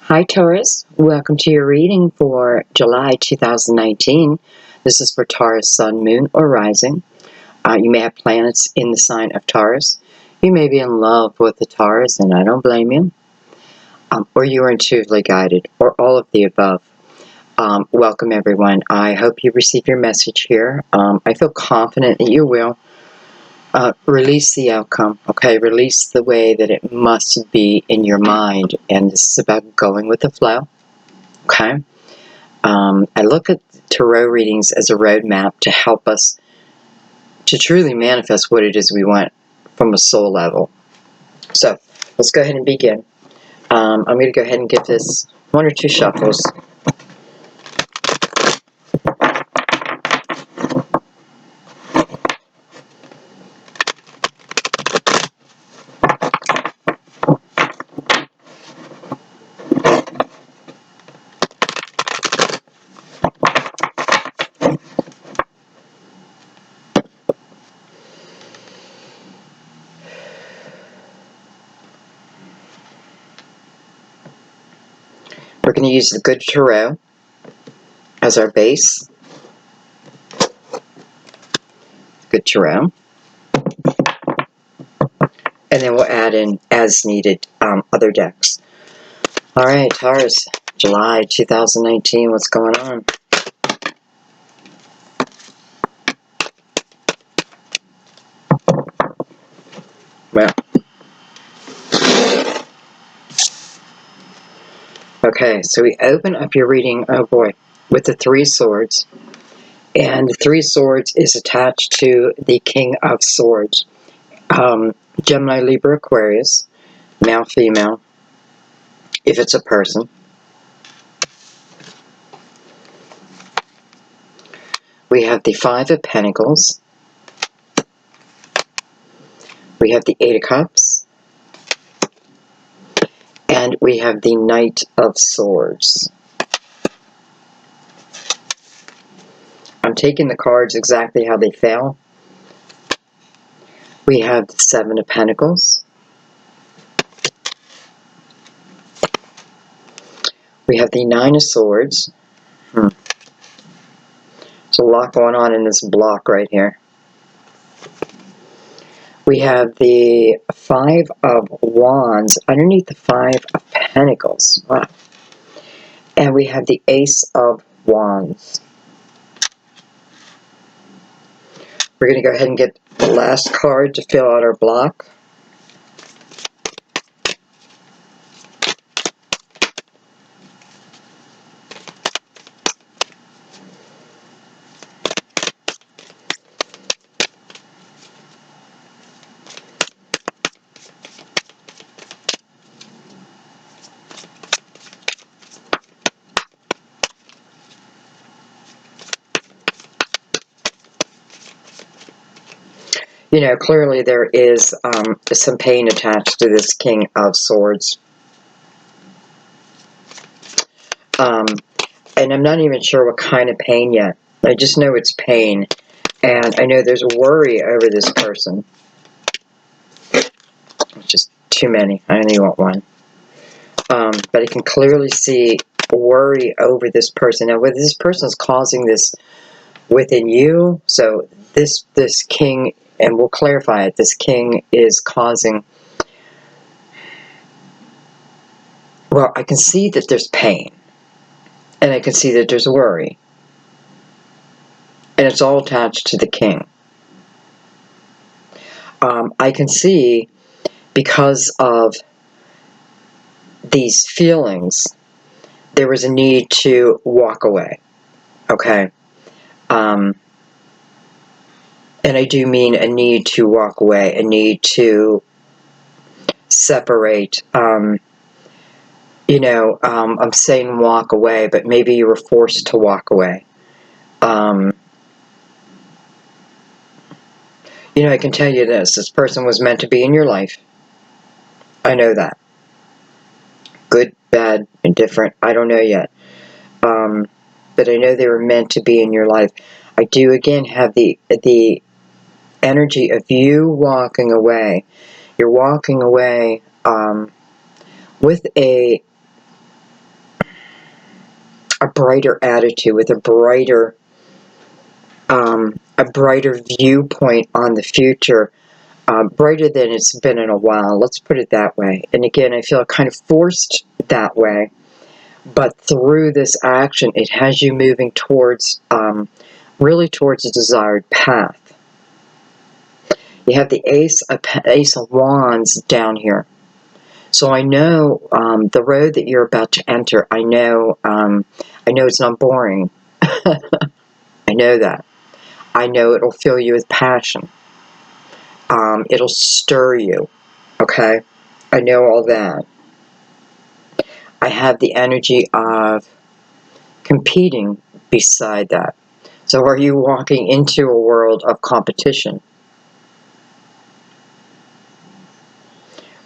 Hi Taurus, welcome to your reading for July 2019. This is for Taurus, Sun, Moon, or Rising. You may have planets in the sign of Taurus. You may be in love with the Taurus, and I don't blame you. Or you are intuitively guided, or all of the above. Welcome everyone. I hope you receive your message here. I feel confident that you will. Release the outcome, okay? Release the way that it must be in your mind. And this is about going with the flow, okay? I look at tarot readings as a roadmap to help us to truly manifest what it is we want from a soul level. So let's go ahead and begin. I'm going to go ahead and give this one or two shuffles. We're going to use the Good Tarot as our base. Good Tarot. And then we'll add in, as needed, other decks. All right, Taurus, July 2019, what's going on? Well, okay, so we open up your reading, oh boy, with the Three Swords. And the Three Swords is attached to the King of Swords. Gemini, Libra, Aquarius, male, female, if it's a person. We have the Five of Pentacles. We have the Eight of Cups. And we have the Knight of Swords. I'm taking the cards exactly how they fell. We have the Seven of Pentacles. We have the Nine of Swords. There's a lot going on in this block right here. We have the Five of Wands underneath the Five of Pentacles. Wow. And we have the Ace of Wands. We're going to go ahead and get the last card to fill out our block. You know, clearly there is some pain attached to this King of Swords. And I'm not even sure what kind of pain yet. I just know it's pain. And I know there's worry over this person. It's just too many. I only want one. But I can clearly see worry over this person. Now, whether this person is causing this within you, so this king, and we'll clarify it, this king is causing, well, I can see that there's pain. And I can see that there's worry. And it's all attached to the king. I can see, because of these feelings, there was a need to walk away. Okay? And I do mean a need to walk away, a need to separate. You know, I'm saying walk away, but maybe you were forced to walk away. You know, I can tell you this person was meant to be in your life. I know that. Good, bad, indifferent, I don't know yet. But I know they were meant to be in your life. I do, again, have the energy of you walking away. You're walking away with a a brighter attitude, with a brighter viewpoint on the future, brighter than it's been in a while. Let's put it that way. And again, I feel kind of forced that way. But through this action, it has you moving towards, really towards a desired path. You have the Ace of Wands down here. So I know the road that you're about to enter, I know it's not boring. I know that. I know it'll fill you with passion. It'll stir you. Okay? I know all that. I have the energy of competing beside that. So are you walking into a world of competition?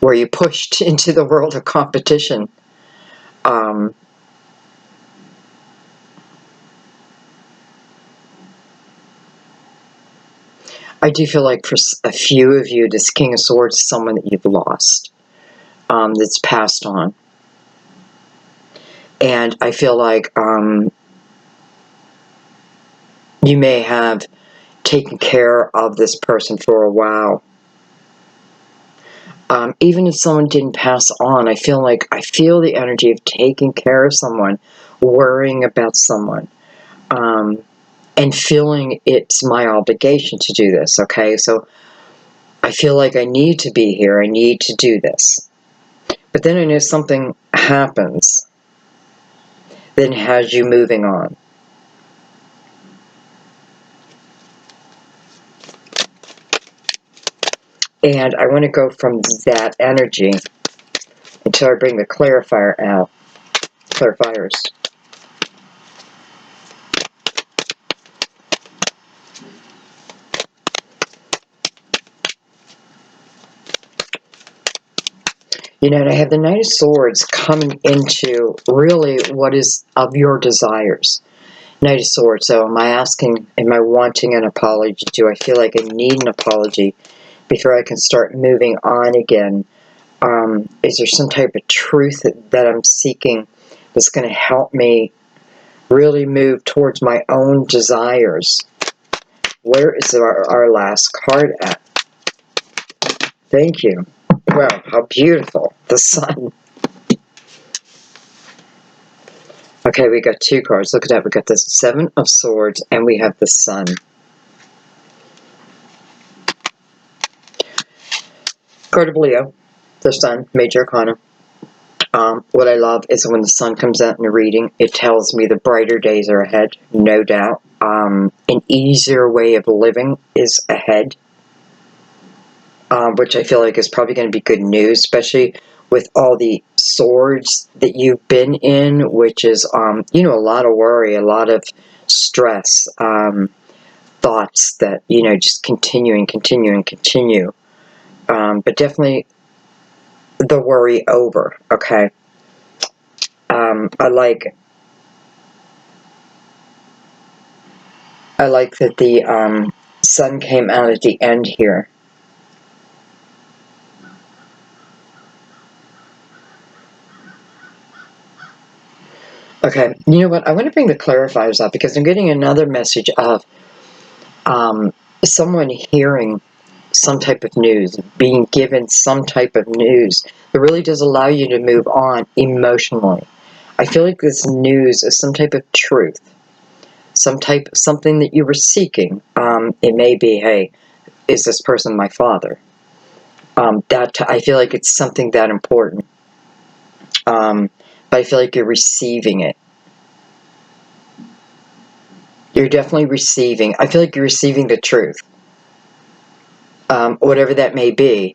Were you pushed into the world of competition? I do feel like for a few of you, this King of Swords is someone that you've lost, that's passed on. And I feel like you may have taken care of this person for a while. Even if someone didn't pass on, I feel the energy of taking care of someone, worrying about someone, and feeling it's my obligation to do this, okay? So I feel like I need to be here, I need to do this. But then I know something happens that has you moving on. And I want to go from that energy until I bring the clarifier out. Clarifiers. You know, and I have the Knight of Swords coming into really what is of your desires. Knight of Swords. So am I wanting an apology? Do I feel like I need an apology before I can start moving on again? Is there some type of truth that I'm seeking that's going to help me really move towards my own desires? Where is our last card at? Thank you. Wow, how beautiful. The Sun. Okay, we got two cards. Look at that. We got the Seven of Swords and we have the Sun. Card of Leo. The Sun. Major Arcana. What I love is when the Sun comes out in a reading, it tells me the brighter days are ahead, no doubt. An easier way of living is ahead, which I feel like is probably going to be good news, especially with all the swords that you've been in, which is, you know, a lot of worry, a lot of stress, thoughts that, you know, just continue. But definitely the worry over, okay? I like that the Sun came out at the end here. Okay, you know what? I want to bring the clarifiers up because I'm getting another message of someone hearing some type of news, being given some type of news that really does allow you to move on emotionally. I feel like this news is some type of truth, something that you were seeking. It may be, hey, is this person my father? I feel like it's something that important. But I feel like you're receiving it. You're definitely receiving. I feel like you're receiving the truth. Whatever that may be,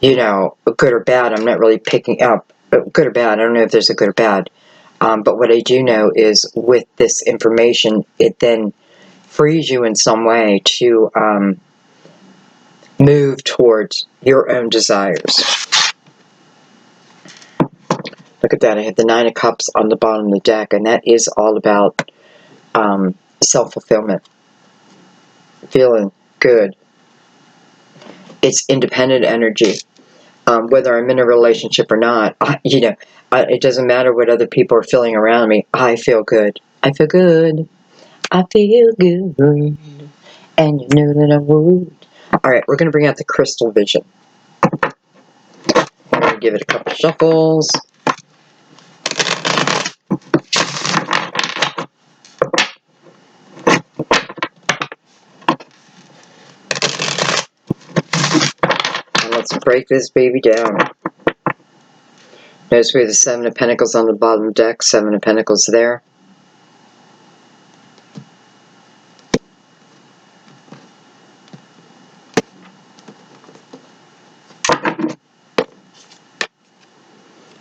you know, good or bad, I'm not really picking up. Good or bad, I don't know if there's a good or bad. But what I do know is with this information, it then frees you in some way to move towards your own desires. Look at that, I have the Nine of Cups on the bottom of the deck, and that is all about self-fulfillment. Feeling good. It's independent energy. Whether I'm in a relationship or not, it doesn't matter what other people are feeling around me. I feel good. I feel good. I feel good. And you knew that I would. All right, we're going to bring out the crystal vision. I'm going to give it a couple shuffles. And let's break this baby down. Notice we have the Seven of Pentacles on the bottom deck. Seven of Pentacles there.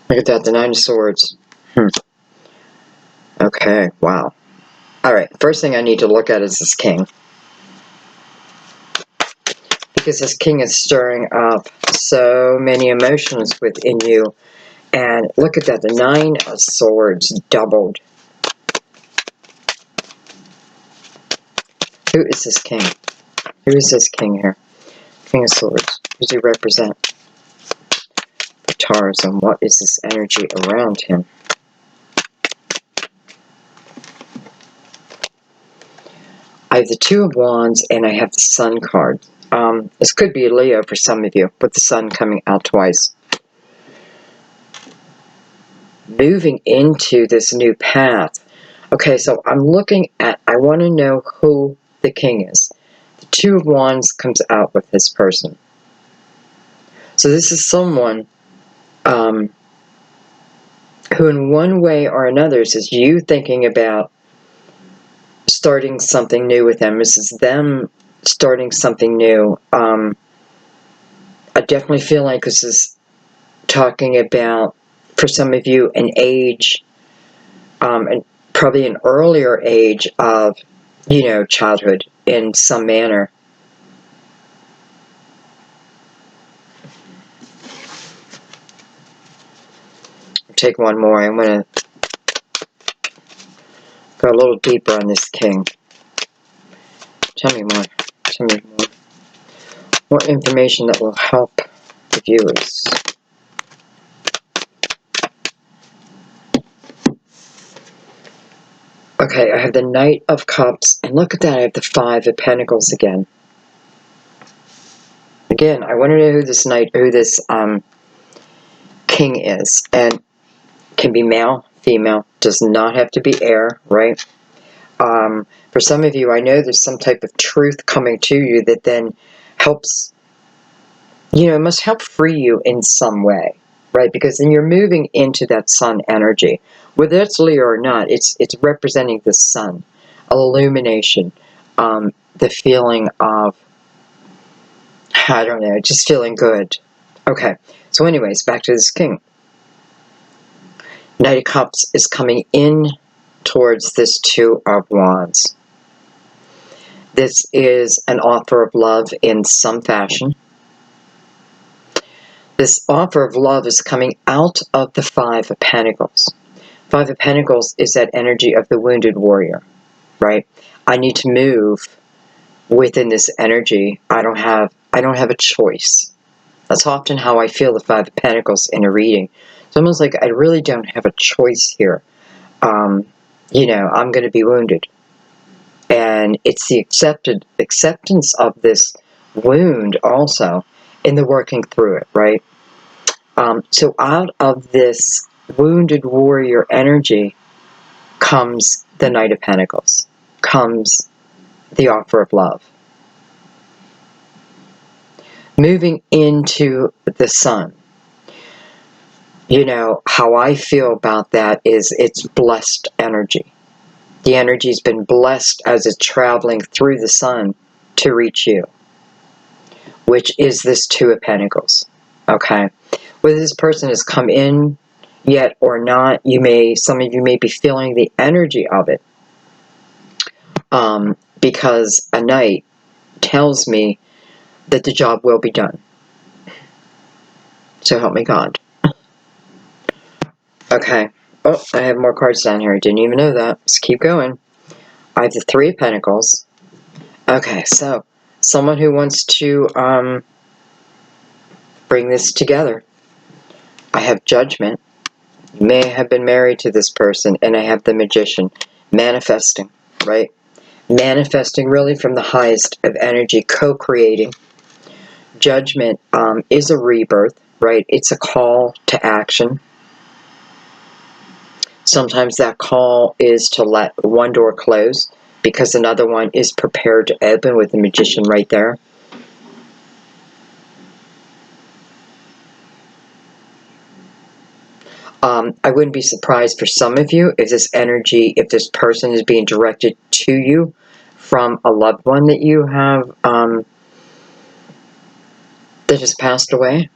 Look at that, the Nine of Swords. Okay, wow. All right, first thing I need to look at is this King. Because this King is stirring up so many emotions within you. And look at that, the Nine of Swords doubled. Who is this King? Who is this King here? King of Swords. Who does he represent? For Taurus, and what is this energy around him? I have the Two of Wands, and I have the Sun card. This could be a Leo for some of you, with the Sun coming out twice. Moving into this new path. Okay, so I'm looking at, I want to know who the King is. The Two of Wands comes out with this person. So this is someone who in one way or another is you thinking about starting something new with them. This is them starting something new. I definitely feel like this is talking about, for some of you, an age, and probably an earlier age of, childhood in some manner. Take one more. I'm going to go a little deeper on this King. Tell me more. Tell me more. More information that will help the viewers. Okay, I have the Knight of Cups, and look at that, I have the Five of Pentacles again. Again, I want to know who this King is, and can be male, female, does not have to be heir, right? For some of you, I know there's some type of truth coming to you that then helps, it must help free you in some way, right? Because then you're moving into that Sun energy. Whether it's Leo or not, it's representing the Sun, illumination, the feeling of, I don't know, just feeling good. Okay, so anyways, back to this King. Knight of Cups is coming in towards this Two of Wands. This is an offer of love in some fashion. This offer of love is coming out of the Five of Pentacles. Five of Pentacles is that energy of the wounded warrior, right? I need to move within this energy. I don't have a choice. That's often how I feel the Five of Pentacles in a reading. It's almost like I really don't have a choice here. I'm going to be wounded. And it's the acceptance of this wound also in the working through it, right? So out of this wounded warrior energy comes the Knight of Pentacles, comes the offer of love. Moving into the Sun. How I feel about that is it's blessed energy. The energy's been blessed as it's traveling through the Sun to reach you, which is this Two of Pentacles. Okay, whether this person has come in yet or not, some of you may be feeling the energy of it, because a Knight tells me that the job will be done. So help me God. Okay. Oh, I have more cards down here. I didn't even know that. Let's keep going. I have the Three of Pentacles. Okay, so someone who wants to bring this together. I have Judgment. You may have been married to this person, and I have the Magician. Manifesting, right? Manifesting really from the highest of energy, co-creating. Judgment is a rebirth, right? It's a call to action. Sometimes that call is to let one door close because another one is prepared to open, with the Magician right there. I wouldn't be surprised for some of you if this energy, if this person is being directed to you from a loved one that you have that has passed away.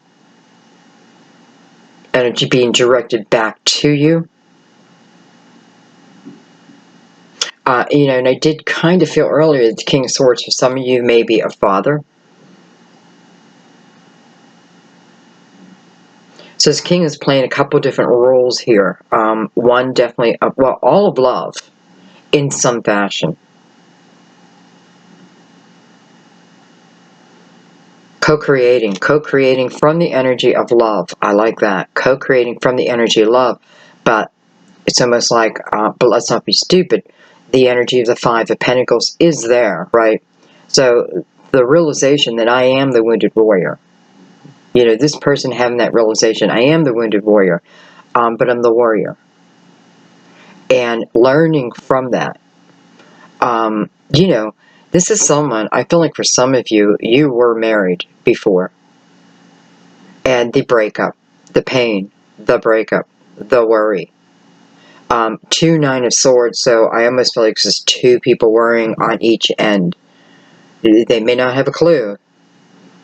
Energy being directed back to you. You know, and I did kind of feel earlier that the King of Swords, for some of you, may be a father. So this King is playing a couple different roles here. One definitely, well, all of love in some fashion. Co-creating from the energy of love. I like that. Co-creating from the energy of love. But it's almost like, but let's not be stupid, the energy of the Five of Pentacles is there, right? So the realization that I am the wounded warrior. You know, this person having that realization, I am the wounded warrior, but I'm the warrior. And learning from that. You know, this is someone, I feel like for some of you, you were married before. And the breakup, the pain, the breakup, the worry. 2 9 of Swords, so I almost feel like there's 2 people worrying on each end. They may not have a clue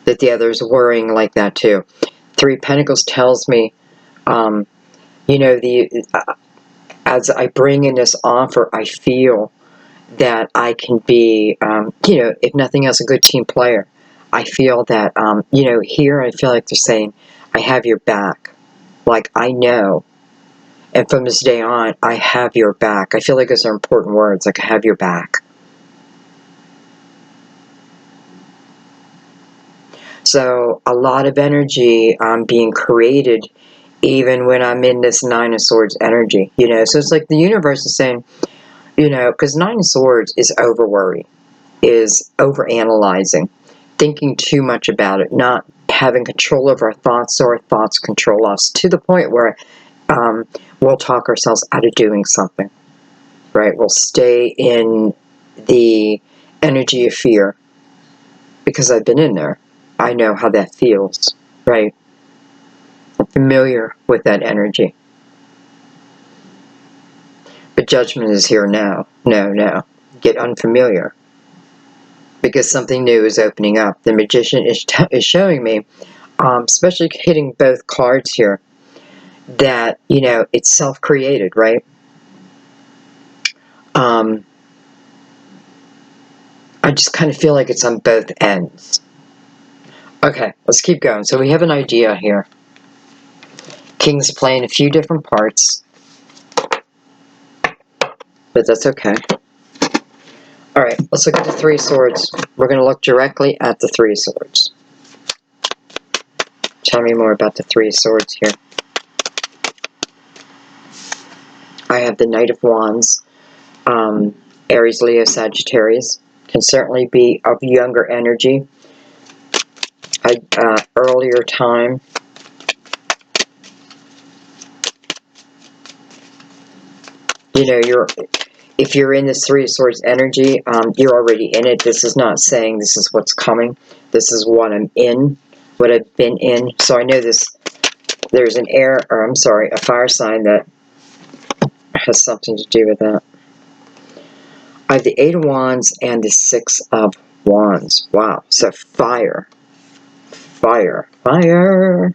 that the other's worrying like that too. 3 Pentacles tells me, you know, as I bring in this offer, I feel that I can be, you know, if nothing else, a good team player. I feel that, you know, here I feel like they're saying, I have your back. Like, I know. And from this day on, I have your back. I feel like those are important words, like I have your back. So a lot of energy being created even when I'm in this 9 of Swords energy, you know. So it's like the universe is saying, you know, because 9 of Swords is over worry, is over analyzing, thinking too much about it, not having control over our thoughts, so our thoughts control us, to the point where we'll talk ourselves out of doing something, right? We'll stay in the energy of fear because I've been in there. I know how that feels, right? I'm familiar with that energy. But Judgment is here now. No. Get unfamiliar. Because something new is opening up. The Magician is showing me, especially hitting both cards here, that, you know, it's self-created, right? I just kind of feel like it's on both ends. Okay, let's keep going. So we have an idea here. King's playing a few different parts, but that's okay. All right, let's look at the 3 of Swords. We're going to look directly at the 3 of Swords. Tell me more about the 3 of Swords here. I have the Knight of Wands. Aries, Leo, Sagittarius. Can certainly be of younger energy. Earlier time. You know, if you're in this 3 of Swords energy, you're already in it. This is not saying this is what's coming. This is what I'm in, what I've been in. So I know there's a fire sign that has something to do with that. I have the 8 of Wands and the 6 of Wands. Wow. So fire. Fire. Fire.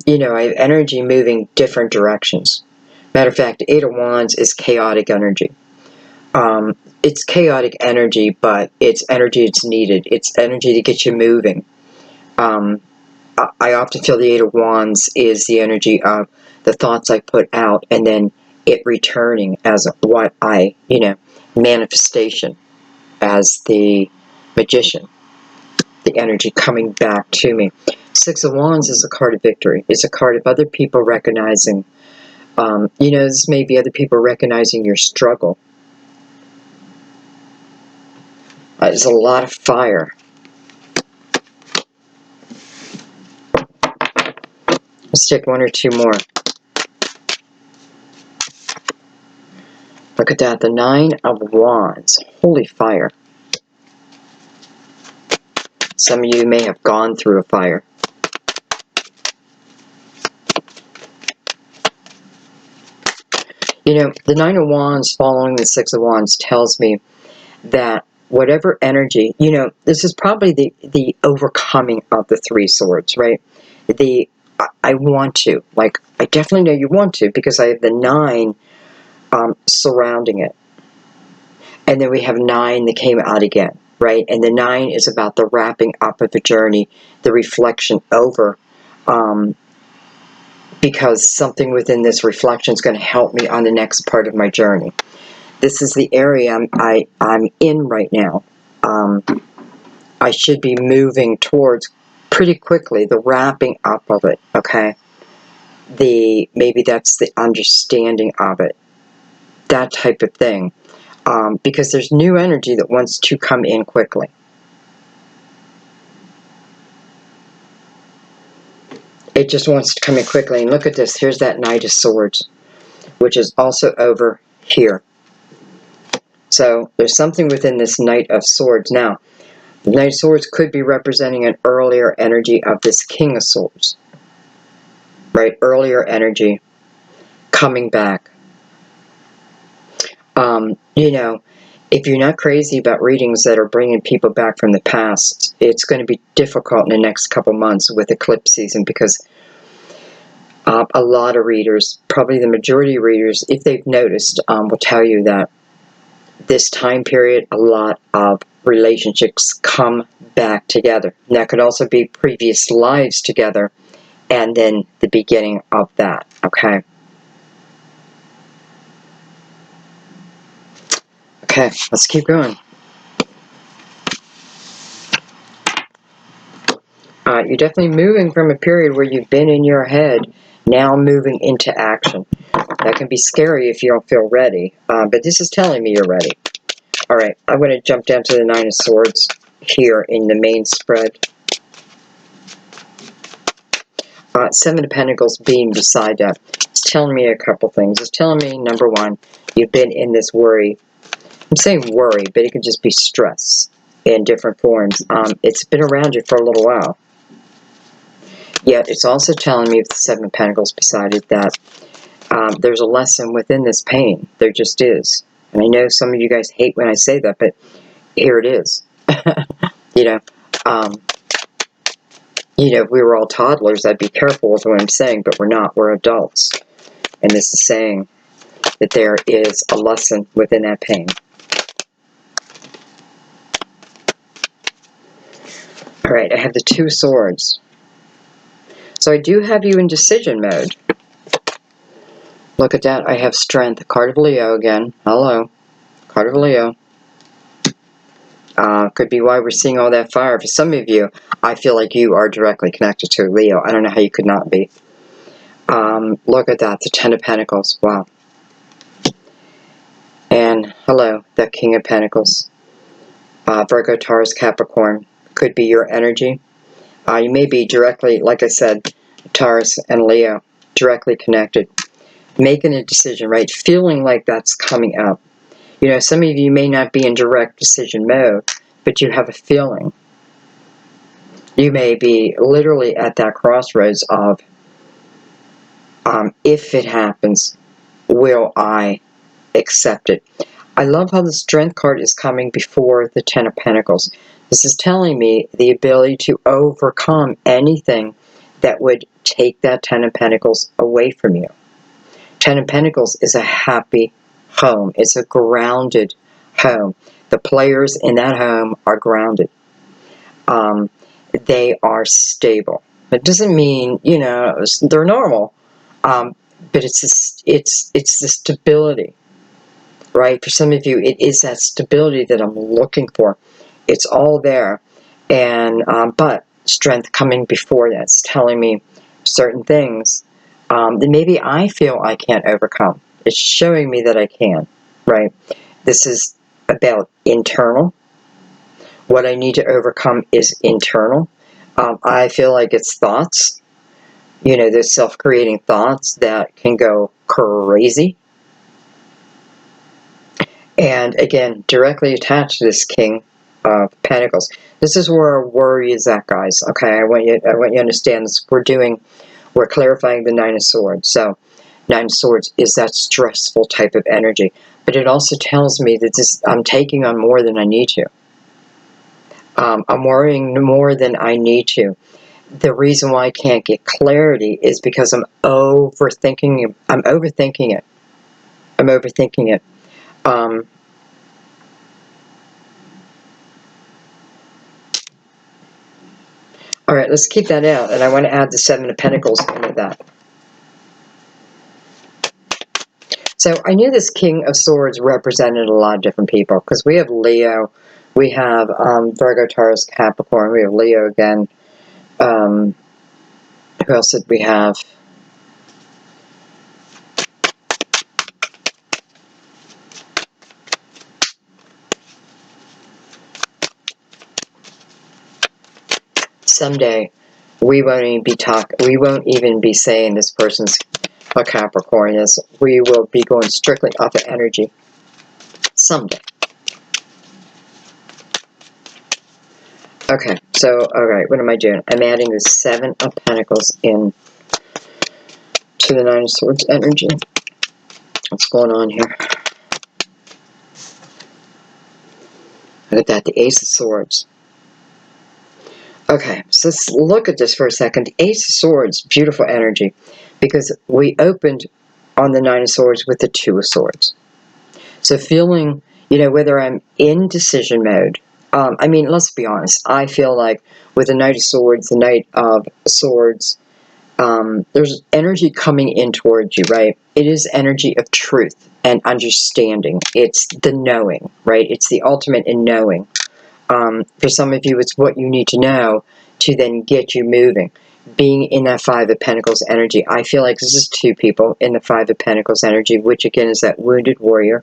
You know, I have energy moving different directions. Matter of fact, 8 of Wands is chaotic energy. It's chaotic energy, but it's energy that's needed. It's energy to get you moving. I often feel the 8 of Wands is the energy of the thoughts I put out and then it returning as what I, you know, manifestation as the Magician. the energy coming back to me. Six of Wands is a card of victory. It's a card of other people recognizing, this may be other people recognizing your struggle. There's a lot of fire. Let's take one or two more. Look at that, the Nine of Wands. Holy fire. Some of you may have gone through a fire. The Nine of Wands following the Six of Wands tells me that whatever energy, this is probably the overcoming of the Three Swords, right? I want to, I definitely know you want to, because I have the 9 surrounding it. And then we have 9 that came out again, right? And the 9 is about the wrapping up of the journey, the reflection over, because something within this reflection is going to help me on the next part of my journey. This is the area I'm in right now. I should be moving towards pretty quickly the wrapping up of it, okay? Maybe that's the understanding of it, that type of thing, because there's new energy that wants to come in quickly. It just wants to come in quickly. And look at this. Here's that Knight of Swords, which is also over here. So there's something within this Knight of Swords. Now, the Knight of Swords could be representing an earlier energy of this King of Swords. Right? Earlier energy coming back. If you're not crazy about readings that are bringing people back from the past, it's going to be difficult in the next couple months with eclipse season, because a lot of readers, probably the majority of readers, if they've noticed, will tell you that this time period, a lot of relationships come back together. And that could also be previous lives together, and then the beginning of that, okay? Okay, let's keep going. You're definitely moving from a period where you've been in your head, now moving into action. That can be scary if you don't feel ready, but this is telling me you're ready. All right, I'm going to jump down to the Nine of Swords here in the main spread. Seven of Pentacles being beside that. It's telling me a couple things. It's telling me, number one, you've been in this worry. I'm saying worry, but it could just be stress in different forms. It's been around you for a little while. Yet it's also telling me, with the Seven of Pentacles beside it, that there's a lesson within this pain. There just is. And I know some of you guys hate when I say that, but here it is. If we were all toddlers, I'd be careful with what I'm saying, but we're not. We're adults. And this is saying that there is a lesson within that pain. All right, I have the Two of Swords. So I do have you in decision mode. Look at that. I have Strength. Card of Leo again. Hello. Card of Leo. Could be why we're seeing all that fire. For some of you, I feel like you are directly connected to Leo. I don't know how you could not be. Look at that. The Ten of Pentacles. Wow. And hello, the King of Pentacles. Virgo, Taurus, Capricorn. Could be your energy. You may be directly, like I said, Taurus and Leo, directly connected. Making a decision, right? Feeling like that's coming up. Some of you may not be in direct decision mode, but you have a feeling. You may be literally at that crossroads of, if it happens, will I accept it? I love how the Strength card is coming before the Ten of Pentacles. This is telling me the ability to overcome anything that would take that Ten of Pentacles away from you. Ten of Pentacles is a happy home. It's a grounded home. The players in that home are grounded. They are stable. It doesn't mean, they're normal, but it's the stability, right? For some of you, it is that stability that I'm looking for. It's all there. And but strength coming before that's telling me certain things that maybe I feel I can't overcome. It's showing me that I can, right? This is about internal. What I need to overcome is internal. I feel like it's thoughts, you know, those self-creating thoughts that can go crazy. And again, directly attached to this King of Pentacles. This is where our worry is at, guys. Okay, I want you to understand this. We're clarifying the Nine of Swords. So, Nine of Swords is that stressful type of energy. But it also tells me that I'm taking on more than I need to. I'm worrying more than I need to. The reason why I can't get clarity is because I'm overthinking it. I'm overthinking it. I'm overthinking it. All right, let's keep that out. And I want to add the Seven of Pentacles into that. So I knew this King of Swords represented a lot of different people, because we have Leo, we have Virgo, Taurus, Capricorn, we have Leo again. Who else did we have? Someday we won't even be saying this person's a Capricorn is. We will be going strictly off of energy. Someday. Okay, so, alright, what am I doing? I'm adding the Seven of Pentacles in to the Nine of Swords energy. What's going on here? Look at that, the Ace of Swords. Okay, so let's look at this for a second. The Ace of Swords, beautiful energy, because we opened on the Nine of Swords with the Two of Swords. So feeling, you know, whether I'm in decision mode, I mean, let's be honest, I feel like with the Knight of Swords, the Knight of Swords, there's energy coming in towards you, right? It is energy of truth and understanding. It's the knowing, right? It's the ultimate in knowing. For some of you, it's what you need to know to then get you moving. Being in that Five of Pentacles energy, I feel like this is two people in the Five of Pentacles energy, which again is that wounded warrior.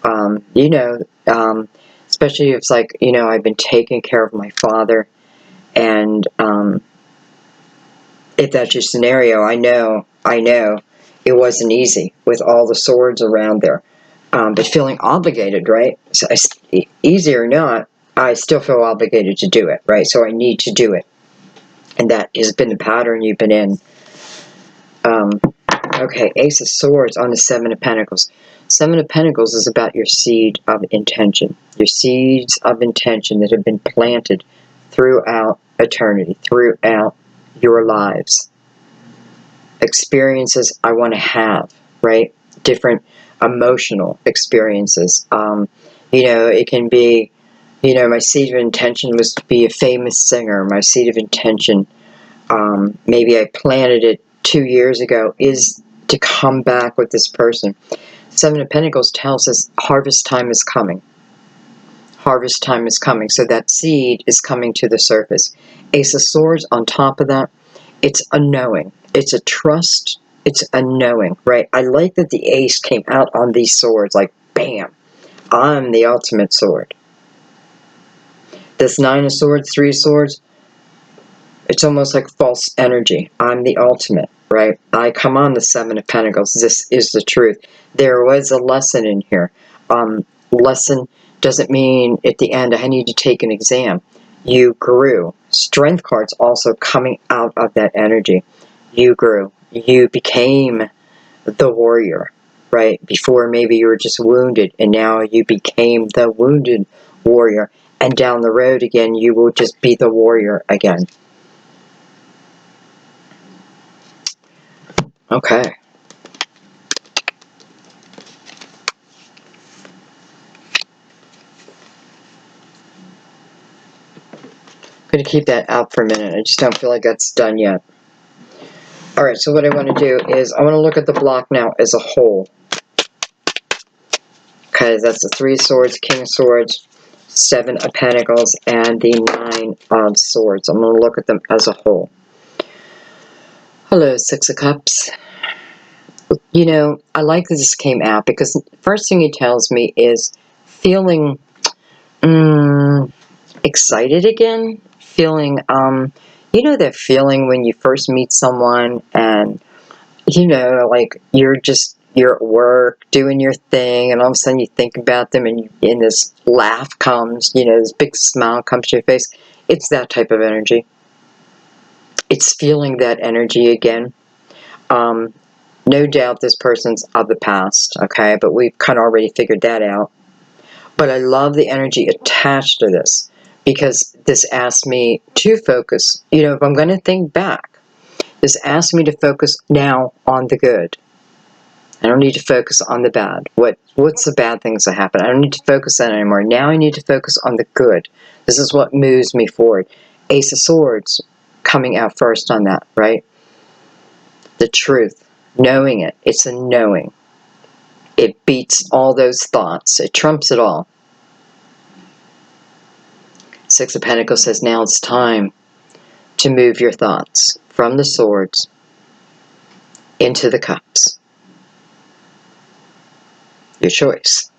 You know, especially if it's like, you know, I've been taking care of my father, and if that's your scenario, I know it wasn't easy with all the swords around there, but feeling obligated, right? So easy or not, I still feel obligated to do it, right? So I need to do it, and that has been the pattern you've been in. Okay, Ace of Swords on the Seven of Pentacles. Seven of Pentacles is about your seed of intention. Your seeds of intention that have been planted throughout eternity, throughout your lives. Experiences I want to have, right? Different emotional experiences. You know, it can be, you know, my seed of intention was to be a famous singer. My seed of intention, maybe I planted it 2 years ago, is to come back with this person. Seven of Pentacles tells us harvest time is coming. Harvest time is coming. So that seed is coming to the surface. Ace of Swords on top of that, it's a knowing. It's a trust. It's a knowing, right? I like that the ace came out on these swords, like, bam, I'm the ultimate sword. This Nine of Swords, Three of Swords, it's almost like false energy. I'm the ultimate, right? I come on the Seven of Pentacles. This is the truth. There was a lesson in here. Lesson doesn't mean at the end I need to take an exam. You grew. Strength cards also coming out of that energy. You grew. You became the warrior, right? Before maybe you were just wounded, and now you became the wounded warrior. And down the road again, you will just be the warrior again. Okay. I'm going to keep that out for a minute. I just don't feel like that's done yet. Alright, so what I want to do is I want to look at the block now as a whole. Okay, that's the Three of Swords, King of Swords, Seven of Pentacles, and the Nine of Swords. I'm going to look at them as a whole. Hello, Six of Cups. You know, I like that this came out because the first thing it tells me is feeling excited again. Feeling, you know that feeling when you first meet someone and, you know, like you're at work doing your thing and all of a sudden you think about them and this laugh comes, you know, this big smile comes to your face. It's that type of energy. It's feeling that energy again. No doubt this person's of the past, okay? But we've kind of already figured that out. But I love the energy attached to this because this asks me to focus. You know, if I'm going to think back, this asks me to focus now on the good. I don't need to focus on the bad. What's the bad things that happen? I don't need to focus on that anymore. Now I need to focus on the good. This is what moves me forward. Ace of Swords coming out first on that, right? The truth. Knowing it. It's a knowing. It beats all those thoughts. It trumps it all. Six of Pentacles says now it's time to move your thoughts from the swords into the cups. Your choice.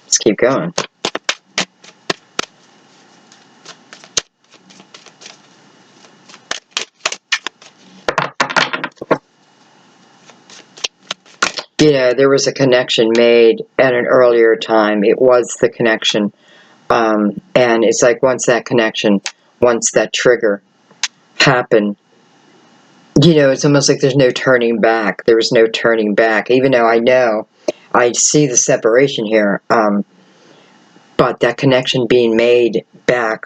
Let's keep going. You know, there was a connection made at an earlier time. It was the connection. And it's like once that trigger happened, you know, it's almost like there's no turning back. There was no turning back. Even though I see the separation here. But that connection being made back,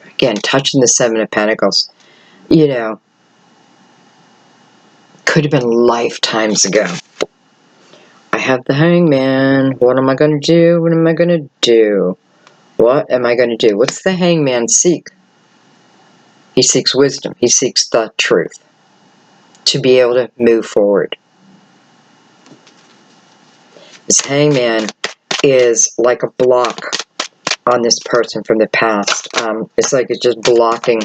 again, touching the Seven of Pentacles, you know, could have been lifetimes ago. I have the Hangman. What am I going to do? What am I going to do? What am I going to do? What's the Hangman seek? He seeks wisdom. He seeks the truth to be able to move forward. This Hangman is like a block on this person from the past. It's like it's just blocking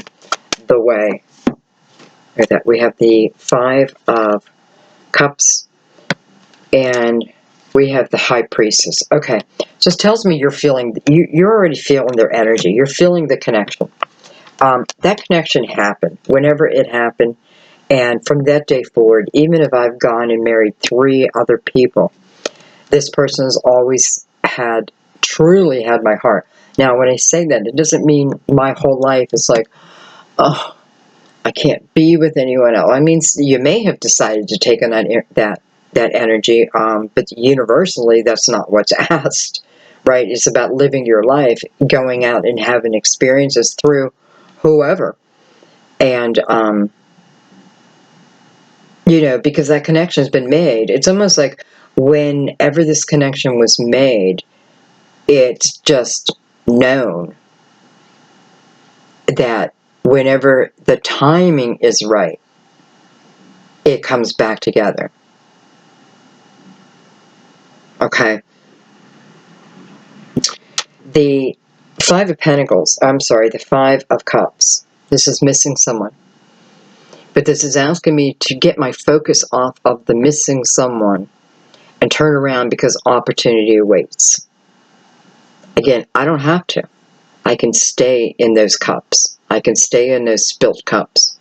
the way. We have the Five of Cups, and we have the High Priestess. Okay, just tells me you're already feeling their energy. You're feeling the connection. That connection happened whenever it happened, and from that day forward, even if I've gone and married 3 other people, this person has always truly had my heart. Now, when I say that, it doesn't mean my whole life is like, oh, I can't be with anyone else. I mean, you may have decided to take on that energy, but universally, that's not what's asked, right? It's about living your life, going out and having experiences through whoever. And, you know, because that connection has been made. It's almost like whenever this connection was made, it's just known that whenever the timing is right, it comes back together. Okay. The Five of Pentacles, the Five of Cups. This is missing someone. But this is asking me to get my focus off of the missing someone and turn around because opportunity awaits. Again, I don't have to. I can stay in those cups. I can stay in those spilt cups.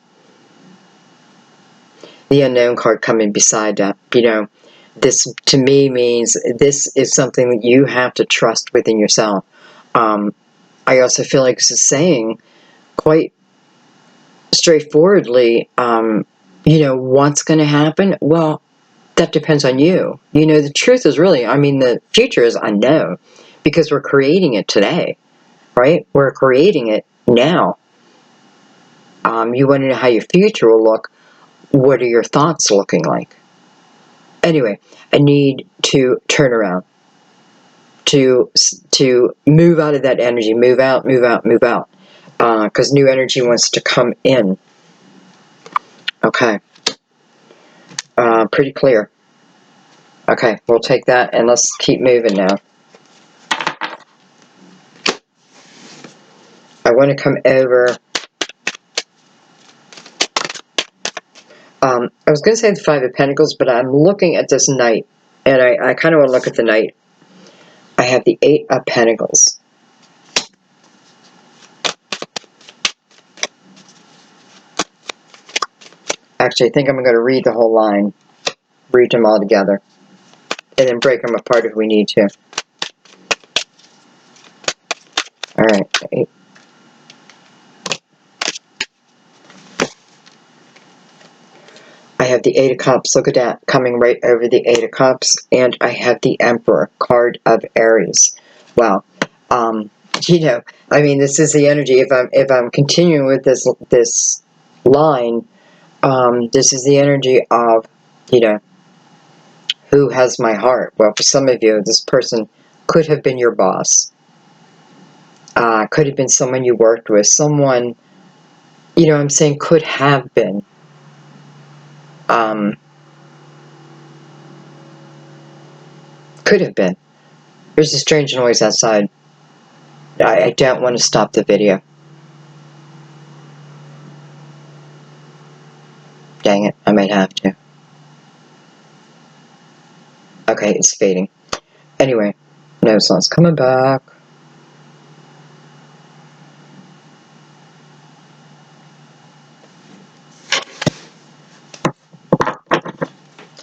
The Unknown card coming beside that, you know, this to me means this is something that you have to trust within yourself. I also feel like this is saying quite straightforwardly, you know, what's going to happen? Well, that depends on you. You know, the truth is really, I mean, the future is unknown because we're creating it today, right? We're creating it now. You want to know how your future will look. What are your thoughts looking like? Anyway, I need to turn around, to move out of that energy, move out, because new energy wants to come in. Okay. Pretty clear. Okay, we'll take that and let's keep moving now. I want to come over. I was going to say the Five of Pentacles, but I'm looking at this Knight, and I kind of want to look at the Knight. I have the Eight of Pentacles. Actually, I think I'm going to read the whole line, read them all together, and then break them apart if we need to. All right. I have the Eight of Cups. Look at that, coming right over the Eight of Cups. And I have the Emperor, card of Aries. Wow. You know, I mean, this is the energy. If I'm continuing with this line, this is the energy of, you know, who has my heart? Well, for some of you, this person could have been your boss. Could have been someone you worked with. Someone, you know, I'm saying could have been. Could have been. There's a strange noise outside. I don't want to stop the video. Dang it, I might have to. Okay, it's fading. Anyway, no, so it's coming back.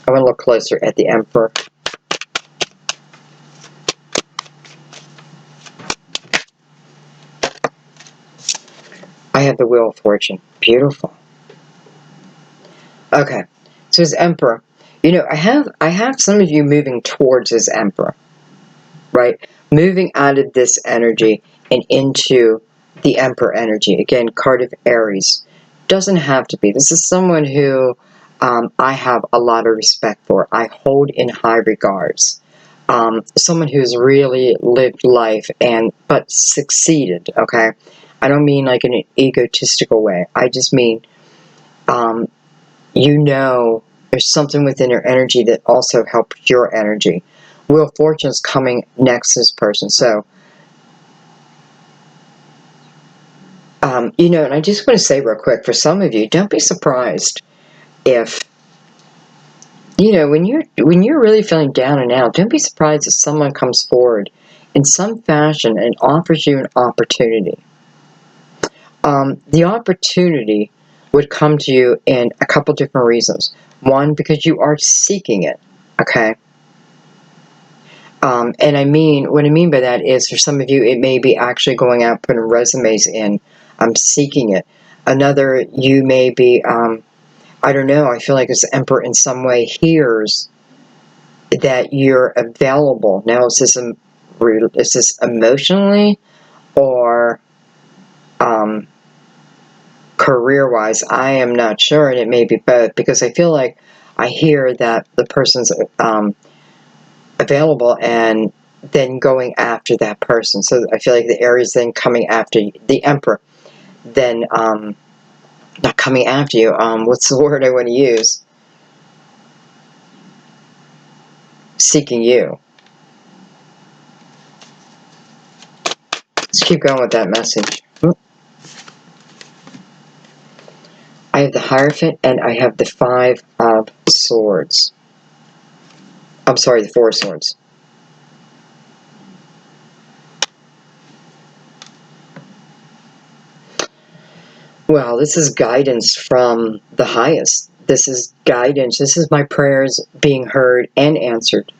I want to look closer at the Emperor. I have the Wheel of Fortune. Beautiful. Okay, so his Emperor. You know, I have some of you moving towards his Emperor, right? Moving out of this energy and into the Emperor energy. Again, card of Aries. Doesn't have to be. This is someone who I have a lot of respect for. I hold in high regards. Someone who's really lived life but succeeded, okay? I don't mean like in an egotistical way. I just mean, you know, there's something within your energy that also helped your energy. Wheel of Fortune's coming next to this person. So, you know, and I just want to say real quick, for some of you, don't be surprised if, you know, when you're really feeling down and out, don't be surprised if someone comes forward in some fashion and offers you an opportunity. The opportunity would come to you in a couple different reasons. One, because you are seeking it, okay? And I mean, what I mean by that is, for some of you, it may be actually going out, putting resumes in, seeking it. Another, you may be, I don't know, I feel like this Emperor in some way hears that you're available. Now, is this emotionally or career-wise? I am not sure, and it may be both, because I feel like I hear that the person's available and then going after that person. So I feel like the Aries then coming after the Emperor, then not coming after you. What's the word I want to use? Seeking you. Let's keep going with that message. I have the Hierophant and I have the Five of Swords. I'm sorry, the Four of Swords. Well, this is guidance from the highest. This is guidance. This is my prayers being heard and answered.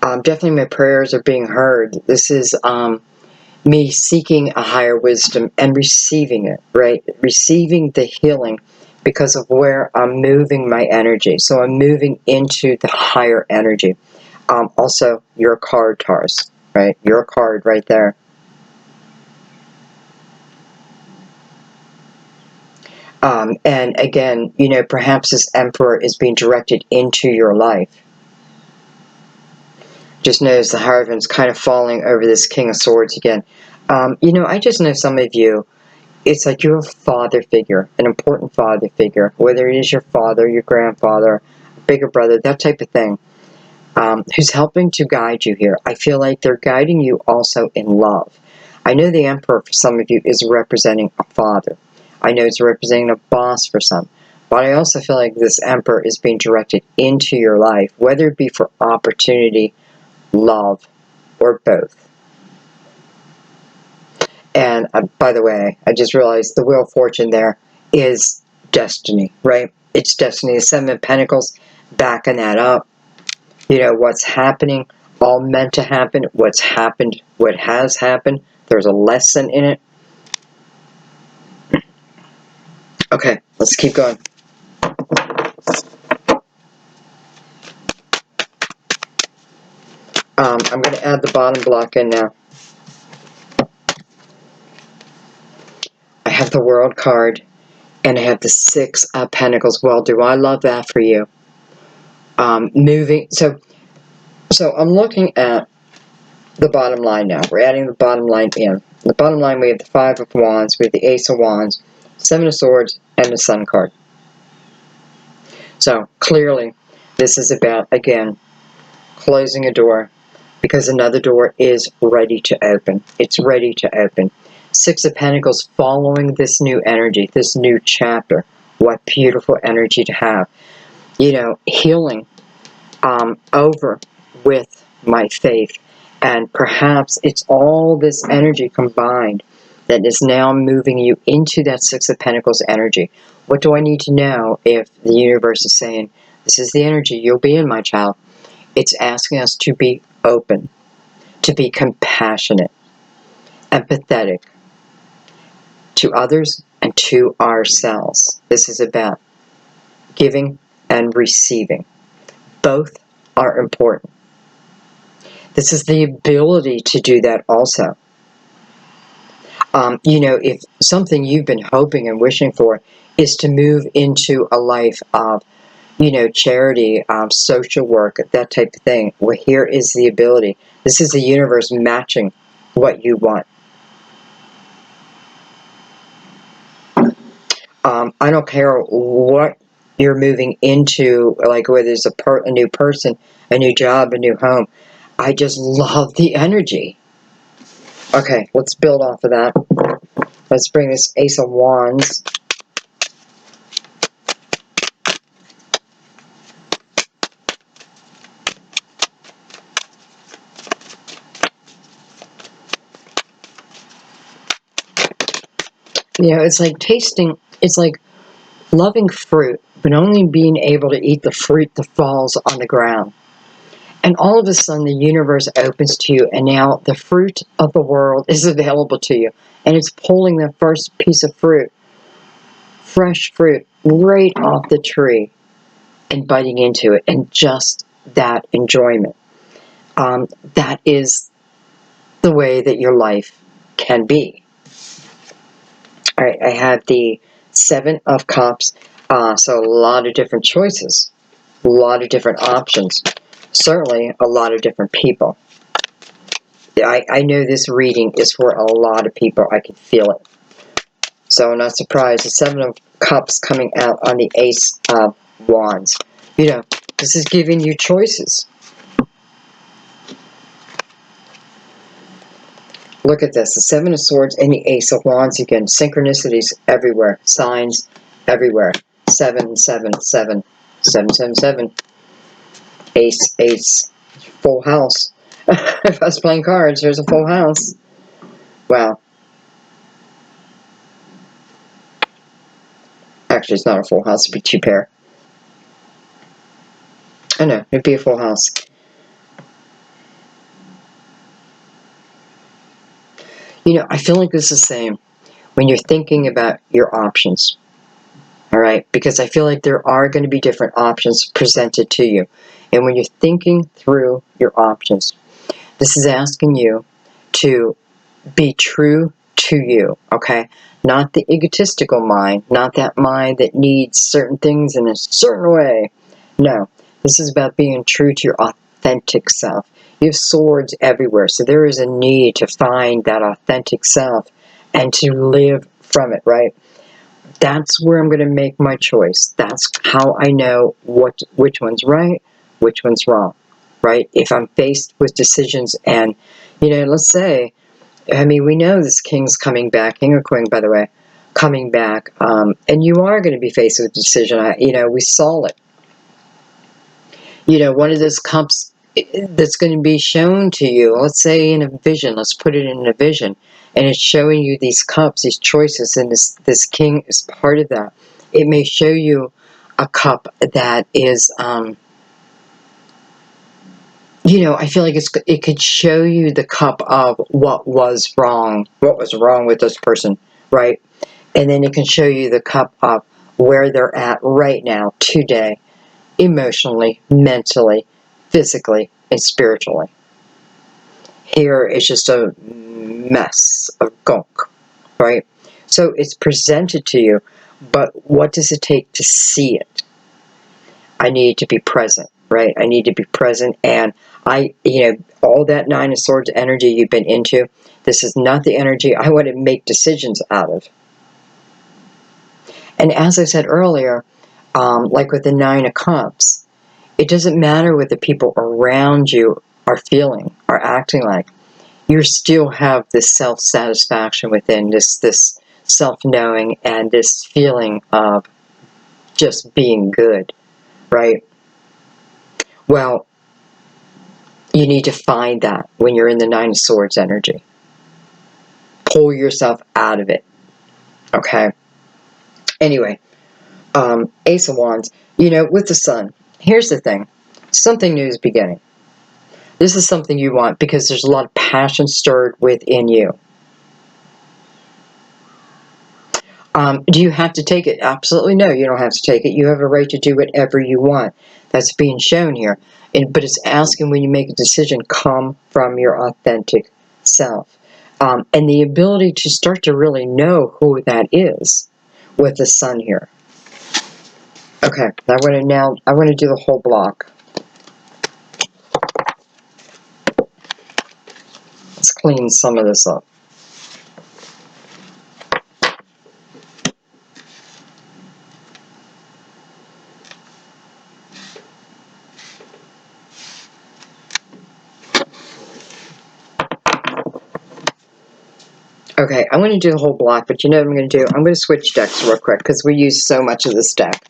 Definitely my prayers are being heard. This is me seeking a higher wisdom and receiving it, right? Receiving the healing because of where I'm moving my energy. So I'm moving into the higher energy. Also, you're a card, Taurus, right? You're a card right there. And again, you know, perhaps this Emperor is being directed into your life. Just notice the Hierophant's kind of falling over this King of Swords again. You know, I just know some of you, it's like you're a father figure, an important father figure, whether it is your father, your grandfather, bigger brother, that type of thing, who's helping to guide you here. I feel like they're guiding you also in love. I know the Emperor for some of you is representing a father. I know it's representing a boss for some. But I also feel like this Emperor is being directed into your life, whether it be for opportunity, love, or both. And by the way, I just realized the Wheel of Fortune there is destiny, right? It's destiny. The Seven of Pentacles backing that up. You know, what's happening, all meant to happen, what's happened, what has happened. There's a lesson in it. Okay, let's keep going. I'm going to add the bottom block in now. I have the World card, and I have the Six of Pentacles. Well, do I love that for you? Moving. So I'm looking at the bottom line now. We're adding the bottom line in. The bottom line, we have the Five of Wands, we have the Ace of Wands, Seven of Swords, and the Sun card. So clearly, this is about, again, closing a door, because another door is ready to open. It's ready to open. Six of Pentacles following this new energy, this new chapter. What beautiful energy to have. You know, healing over with my faith. And perhaps it's all this energy combined that is now moving you into that Six of Pentacles energy. What do I need to know if the universe is saying, this is the energy you'll be in, my child? It's asking us to be open, to be compassionate, empathetic to others and to ourselves. This is about giving and receiving. Both are important. This is the ability to do that also. You know, if something you've been hoping and wishing for is to move into a life of, you know, charity, social work, that type of thing, well, here is the ability. This is the universe matching what you want. I don't care what you're moving into, like whether it's a new person, a new job, a new home. I just love the energy. Okay, let's build off of that. Let's bring this Ace of Wands. You know, it's like tasting, it's like loving fruit, but only being able to eat the fruit that falls on the ground. And all of a sudden, the universe opens to you, and now the fruit of the world is available to you. And it's pulling the first piece of fruit, fresh fruit, right off the tree and biting into it. And just that enjoyment. That is the way that your life can be. All right, I have the Seven of Cups. So a lot of different choices, a lot of different options, certainly a lot of different people. I know this reading is for a lot of people. I can feel it. So I'm not surprised. The Seven of Cups coming out on the Ace of Wands. You know, this is giving you choices. Look at this. The Seven of Swords and the Ace of Wands again. Synchronicities everywhere. Signs everywhere. 7, 7, 7. 7, 7, 7. Ace, ace. Full house. If I was playing cards, there's a full house. Wow. Actually, it's not a full house. It'd be two pair. I know. It'd be a full house. You know, I feel like this is the same when you're thinking about your options. All right? Because I feel like there are going to be different options presented to you. And when you're thinking through your options, this is asking you to be true to you, okay? Not the egotistical mind, not that mind that needs certain things in a certain way. No, this is about being true to your authentic self. You have swords everywhere, so there is a need to find that authentic self and to live from it, right? That's where I'm going to make my choice. That's how I know which one's right, which one's wrong, right? If I'm faced with decisions and, you know, let's say I mean, we know this king's coming back, king or queen, by the way, coming back, and you are going to be faced with a decision. We saw it. One of those cups that's going to be shown to you, let's say in a vision, let's put it in a vision, and it's showing you these cups, these choices, and this king is part of that. It may show you a cup that is, I feel like it could show you the cup of what was wrong with this person, right? And then it can show you the cup of where they're at right now, today, emotionally, mentally, physically, and spiritually. Here is just a mess of gunk, right? So it's presented to you, but what does it take to see it? I need to be present, right? I need to be present, and all that Nine of Swords energy you've been into, this is not the energy I want to make decisions out of. And as I said earlier, like with the Nine of Cups, it doesn't matter what the people around you are feeling, are acting like. You still have this self-satisfaction within, this self-knowing, and this feeling of just being good, right? Well, you need to find that when you're in the Nine of Swords energy. Pull yourself out of it, okay? Anyway, Ace of Wands, with the Sun, here's the thing. Something new is beginning. This is something you want because there's a lot of passion stirred within you. Do you have to take it? Absolutely no, you don't have to take it. You have a right to do whatever you want. That's being shown here. But it's asking, when you make a decision, come from your authentic self. And the ability to start to really know who that is with the Sun here. Okay, I want to do the whole block. Let's clean some of this up. Okay, I'm going to do the whole block, but you know what I'm going to do? I'm going to switch decks real quick because we use so much of this deck.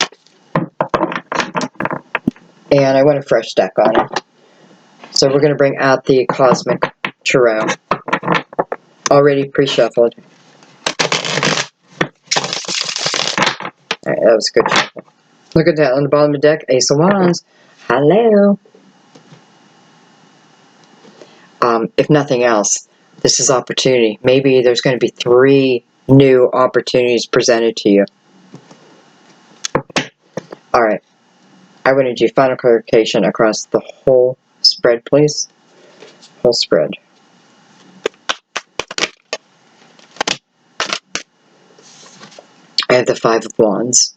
And I want a fresh deck on it. So we're going to bring out the Cosmic Tarot, already pre-shuffled. Alright, that was a good shuffle. Look at that on the bottom of the deck, Ace of Wands. Hello. If nothing else, this is opportunity. Maybe there's going to be 3 new opportunities presented to you. Alright, I want to do final clarification across the whole spread, please. Whole spread. I have the Five of Wands.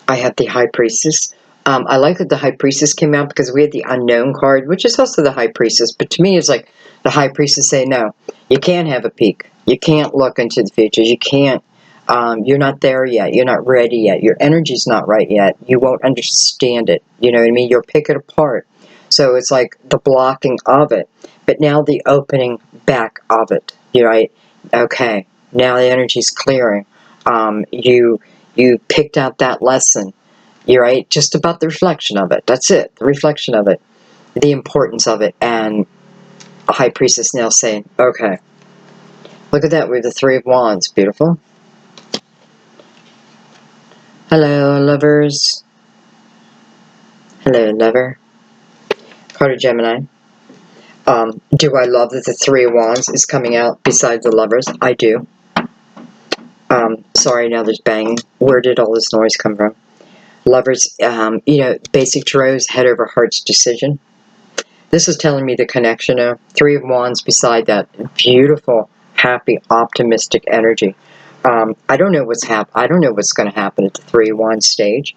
I have the High Priestess. I like that the High Priestess came out because we had the Unknown card, which is also the High Priestess. But to me, it's like the High Priestess saying, no, you can't have a peek. You can't look into the future. You can't, you're not there yet. You're not ready yet. Your energy's not right yet. You won't understand it. You know what I mean? You'll pick it apart. So it's like the blocking of it. But now the opening back of it. You're right. Okay. Now the energy's clearing. You picked out that lesson. You're right, just about the reflection of it. That's it, the reflection of it, the importance of it, and a High Priestess now saying, okay, look at that, we have the Three of Wands, beautiful. Hello, lovers. Hello, lover. Card of Gemini. Do I love that the Three of Wands is coming out besides the lovers? I do. Sorry, now there's banging. Where did all this noise come from? Lovers, basic tarot is head over heart's decision. This is telling me the connection of Three of Wands beside that beautiful, happy, optimistic energy. I don't know what's I don't know what's going to happen at the Three of Wands stage,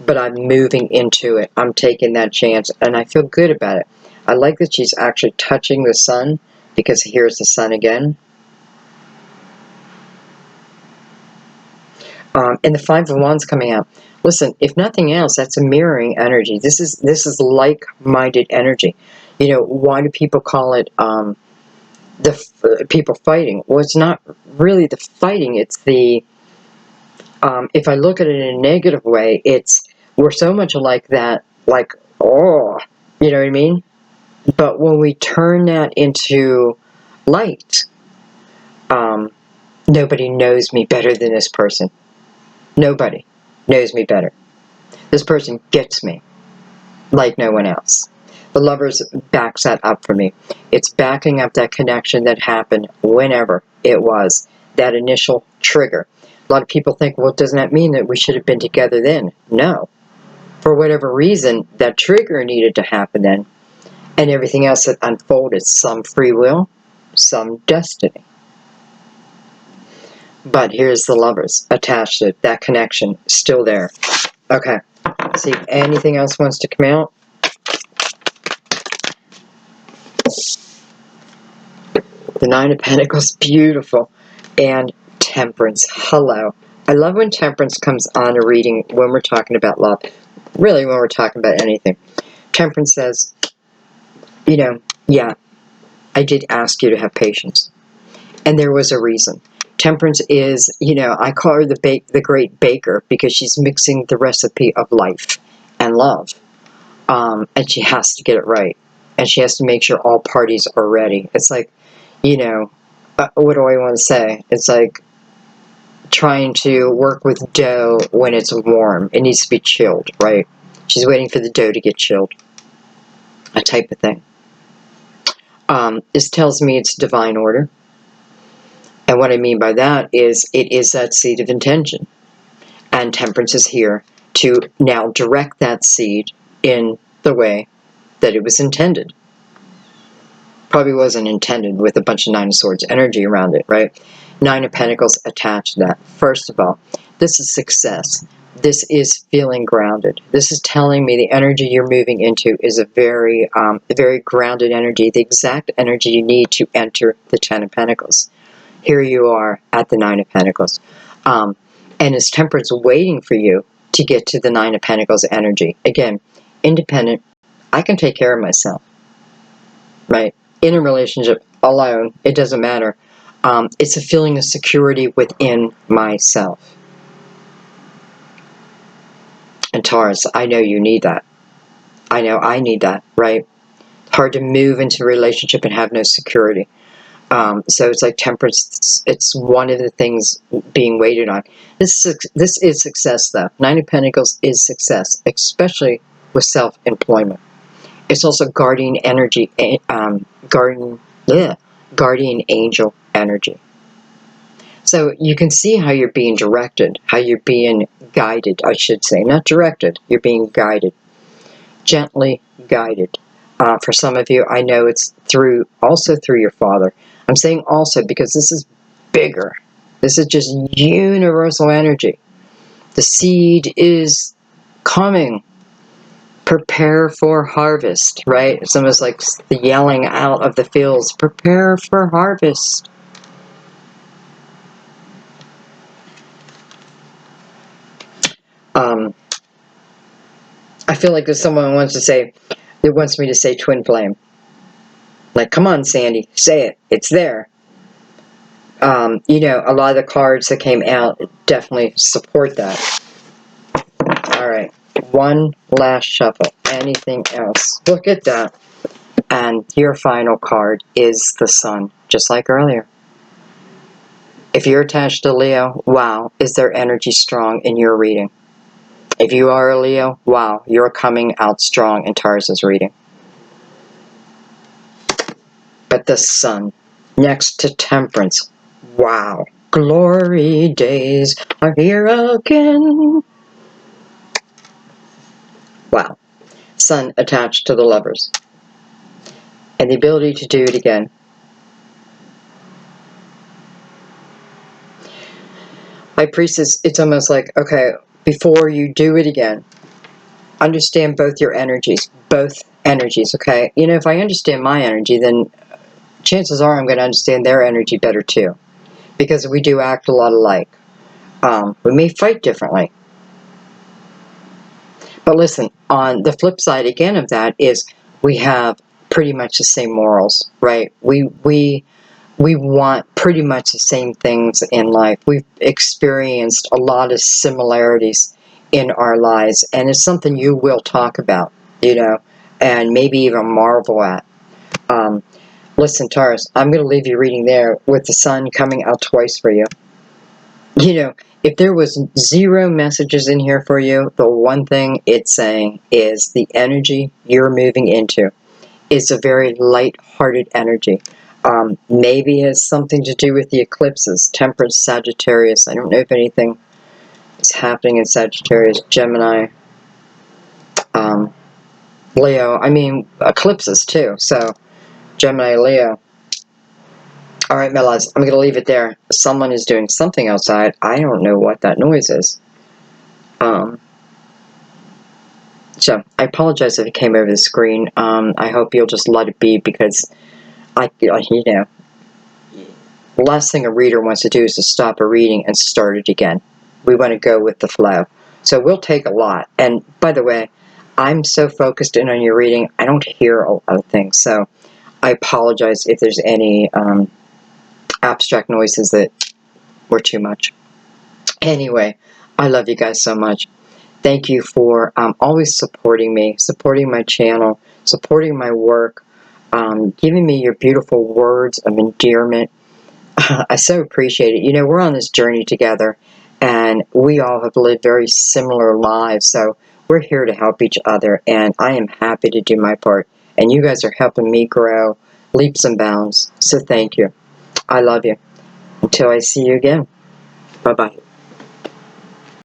but I'm moving into it. I'm taking that chance, and I feel good about it. I like that she's actually touching the Sun, because here's the Sun again. And the Five of Wands coming out. Listen, if nothing else, that's a mirroring energy. This is like-minded energy. You know, why do people call it people fighting? Well, it's not really the fighting. It's the, if I look at it in a negative way, it's, we're so much alike that, like, oh, you know what I mean? But when we turn that into light, nobody knows me better than this person. Nobody knows me better. This person gets me like no one else. The Lovers backs that up for me. It's backing up that connection that happened whenever it was, that initial trigger. A lot of people think, well, doesn't that mean that we should have been together then? No. For whatever reason, that trigger needed to happen then, and everything else that unfolded, some free will, some destiny. But here's the Lovers attached to it, that connection still there. Okay, let's see if anything else wants to come out. The Nine of Pentacles, beautiful. And Temperance, hello. I love when Temperance comes on a reading when we're talking about love. Really, when we're talking about anything. Temperance says, you know, yeah, I did ask you to have patience. And there was a reason. Temperance is, you know, I call her the great baker because she's mixing the recipe of life and love. And she has to get it right. And she has to make sure all parties are ready. It's like, you know, what do I want to say? It's like trying to work with dough when it's warm. It needs to be chilled, right? She's waiting for the dough to get chilled. A type of thing. This tells me it's divine order. And what I mean by that is it is that seed of intention. And Temperance is here to now direct that seed in the way that it was intended. Probably wasn't intended with a bunch of Nine of Swords energy around it, right? Nine of Pentacles attached to that. First of all, this is success. This is feeling grounded. This is telling me the energy you're moving into is a very grounded energy, the exact energy you need to enter the Ten of Pentacles. Here you are at the Nine of Pentacles. And is Temperance waiting for you to get to the Nine of Pentacles energy? Again, independent. I can take care of myself, right? In a relationship, alone, it doesn't matter. It's a feeling of security within myself. And Taurus, I know you need that. I know I need that, right? Hard to move into a relationship and have no security. So it's like Temperance, it's one of the things being waited on. This is success, though. Nine of Pentacles is success, especially with self-employment. It's also guardian energy, guardian angel energy. So you can see how you're being directed, how you're being guided, I should say. Not directed, you're being guided. Gently guided. For some of you, I know it's also through your father. I'm saying also because this is bigger. This is just universal energy. The seed is coming. Prepare for harvest, right? It's almost like the yelling out of the fields. Prepare for harvest. I feel like there's someone who wants me to say twin flame. Like, come on, Sandy, say it. It's there. You know, a lot of the cards that came out definitely support that. All right, one last shuffle. Anything else? Look at that. And your final card is the Sun, just like earlier. If you're attached to Leo, wow, is their energy strong in your reading? If you are a Leo, wow, you're coming out strong in Taurus's reading. But the Sun, next to Temperance, wow, glory days are here again. Wow, Sun attached to the Lovers. And the ability to do it again. High Priestess, it's almost like, okay, before you do it again, understand both your energies, okay? You know, if I understand my energy, then chances are I'm going to understand their energy better too, because we do act a lot alike. We may fight differently. But listen, on the flip side again of that is we have pretty much the same morals, right? We want pretty much the same things in life. We've experienced a lot of similarities in our lives, and it's something you will talk about, you know, and maybe even marvel at. Listen, Taurus, I'm going to leave you reading there with the sun coming out twice for you. You know, if there was 0 messages in here for you, the one thing it's saying is the energy you're moving into is a very light-hearted energy. Maybe it has something to do with the eclipses, Temperance, Sagittarius. I don't know if anything is happening in Sagittarius, Gemini, Leo. I mean, eclipses too. So, Gemini, Leo. All right, my loves, I'm going to leave it there. Someone is doing something outside. I don't know what that noise is. So, I apologize if it came over the screen. I hope you'll just let it be, because you know, the last thing a reader wants to do is to stop a reading and start it again. We want to go with the flow. So we'll take a lot. And by the way, I'm so focused in on your reading, I don't hear a lot of things. So I apologize if there's any abstract noises that were too much. Anyway, I love you guys so much. Thank you for always supporting me, supporting my channel, supporting my work, giving me your beautiful words of endearment. I so appreciate it. You know, we're on this journey together, and we all have lived very similar lives, so we're here to help each other, and I am happy to do my part. And you guys are helping me grow leaps and bounds, so thank you. I love you. Until I see you again. Bye-bye.